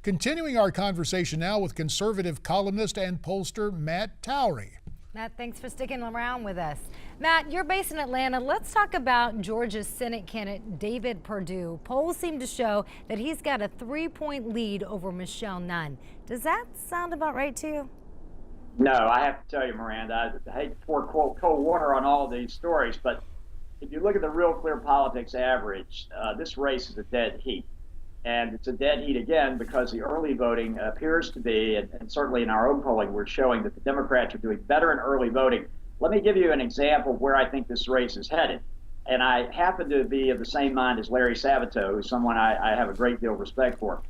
Continuing our conversation now with conservative columnist and pollster Matt Towery. Matt, thanks for sticking around with us. Matt, you're based in Atlanta. Let's talk about Georgia's Senate candidate David Perdue. Polls seem to show that he's got a 3-point lead over Michelle Nunn. Does that sound about right to you? No, I have to tell you, Miranda, I hate to pour cold water on all of these stories, but if you look at the Real Clear Politics average, this race is a dead heat. And it's a dead heat again because the early voting appears to be, and certainly in our own polling, we're showing that the Democrats are doing better in early voting. Let me give you an example of where I think this race is headed. And I happen to be of the same mind as Larry Sabato, who's someone I have a great deal of respect for.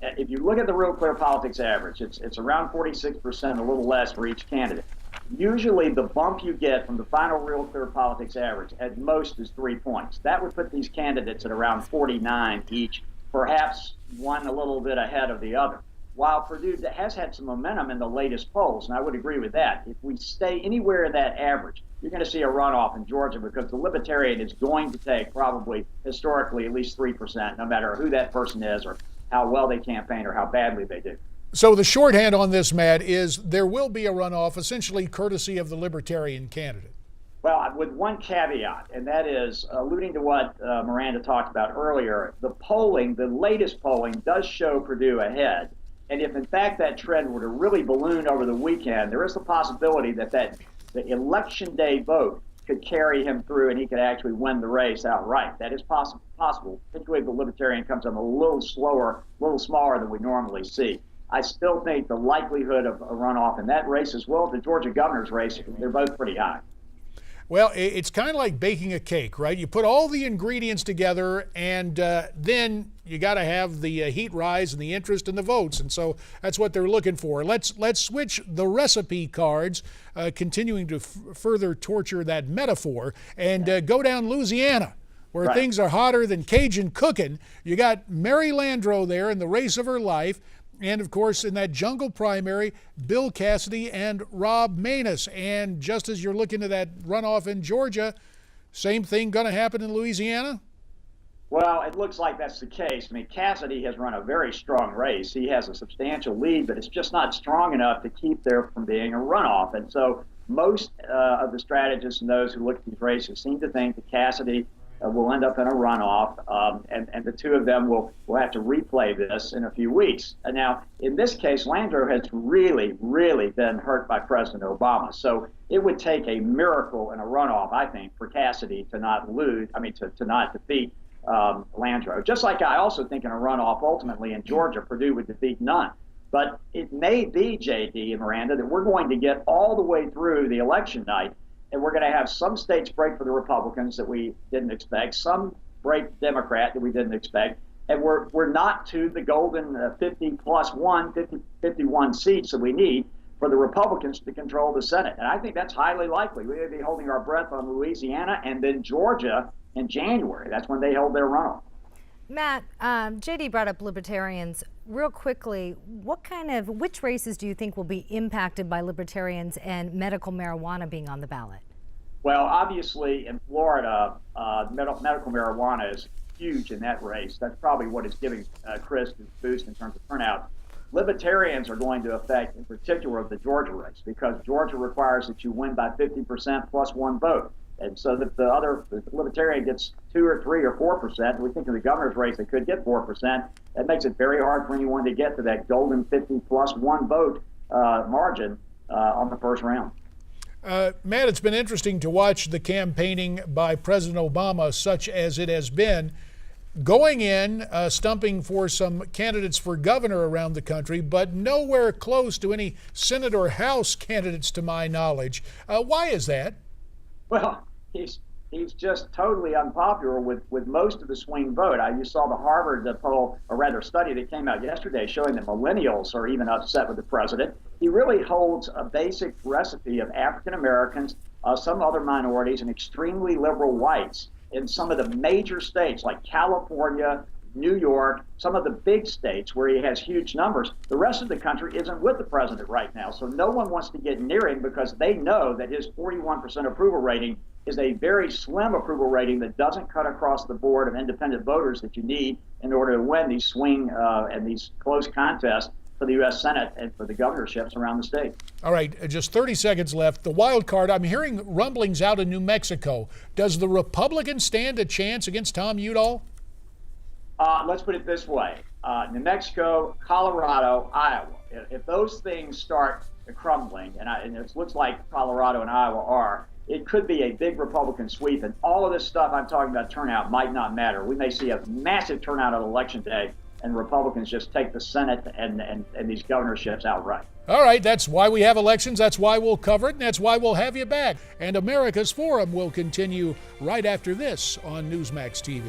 If you look at the Real Clear Politics average, it's around 46%, a little less for each candidate. Usually the bump you get from the final Real Clear Politics average at most is 3 points. That would put these candidates at around 49 each, perhaps one a little bit ahead of the other. While Perdue has had some momentum in the latest polls, and I would agree with that, if we stay anywhere in that average, you're going to see a runoff in Georgia because the Libertarian is going to take probably historically at least 3%, no matter who that person is or how well they campaign or how badly they do. So the shorthand on this, Matt, is there will be a runoff, essentially courtesy of the Libertarian candidate. Well, with one caveat, and that is alluding to what Miranda talked about earlier, the polling, the latest polling, does show Perdue ahead. And if, in fact, that trend were to really balloon over the weekend, there is the possibility that the election day vote could carry him through and he could actually win the race outright. That is possible, particularly if the Libertarian comes in a little slower, a little smaller than we normally see. I still think the likelihood of a runoff in that race as well as the Georgia governor's race, they're both pretty high. Well, it's kind of like baking a cake, right? You put all the ingredients together, and then you got to have the heat rise and the interest and the votes, and so that's what they're looking for. Let's switch the recipe cards, continuing to further torture that metaphor, and go down Louisiana, where Right. things are hotter than Cajun cooking. You got Mary Landrieu there in the race of her life. And, of course, in that jungle primary, Bill Cassidy and Rob Maness. And just as you're looking at that runoff in Georgia, same thing going to happen in Louisiana? Well, it looks like that's the case. I mean, Cassidy has run a very strong race. He has a substantial lead, but it's just not strong enough to keep there from being a runoff. And so most of the strategists and those who look at these races seem to think that Cassidy will end up in a runoff, and the two of them will have to replay this in a few weeks. And now, in this case, Landrieu has really, really been hurt by President Obama. So it would take a miracle in a runoff, I think, for Cassidy to not lose, to not defeat Landrieu. Just like I also think in a runoff, ultimately in Georgia, Perdue would defeat Nunn. But it may be, JD and Miranda, that we're going to get all the way through the election night, and we're going to have some states break for the Republicans that we didn't expect, some break Democrat that we didn't expect, and we're not to the golden 51 seats that we need for the Republicans to control the Senate. And I think that's highly likely. We're going to be holding our breath on Louisiana and then Georgia in January. That's when they hold their runoff. Matt, JD brought up Libertarians. Real quickly, which races do you think will be impacted by Libertarians and medical marijuana being on the ballot? Well, obviously in Florida, medical marijuana is huge in that race. That's probably what is giving Chris his boost in terms of turnout. Libertarians are going to affect, in particular, the Georgia race because Georgia requires that you win by 50% plus one vote. And so that the Libertarian gets 2 or 3 or 4%, we think in the governor's race they could get 4%. That makes it very hard for anyone to get to that golden 50 plus one vote margin on the first round. Matt, it's been interesting to watch the campaigning by President Obama, such as it has been, going in, stumping for some candidates for governor around the country, but nowhere close to any Senate or House candidates to my knowledge. Why is that? Well, he's just totally unpopular with most of the swing vote. You saw the Harvard poll, or rather study that came out yesterday showing that millennials are even upset with the president. He really holds a basic recipe of African Americans, some other minorities, and extremely liberal whites in some of the major states like California, New York, some of the big states where he has huge numbers. The rest of the country isn't with the president right now, so no one wants to get near him because they know that his 41% approval rating is a very slim approval rating that doesn't cut across the board of independent voters that you need in order to win these swing and these close contests for the U.S. Senate and for the governorships around the state. All right, just 30 seconds left. The wild card, I'm hearing rumblings out in New Mexico. Does the Republicans stand a chance against Tom Udall? Let's put it this way. New Mexico, Colorado, Iowa. If those things start crumbling, and it looks like Colorado and Iowa are, it could be a big Republican sweep. And all of this stuff I'm talking about, turnout, might not matter. We may see a massive turnout on Election Day, and Republicans just take the Senate and these governorships outright. All right, that's why we have elections. That's why we'll cover it, and that's why we'll have you back. And America's Forum will continue right after this on Newsmax TV.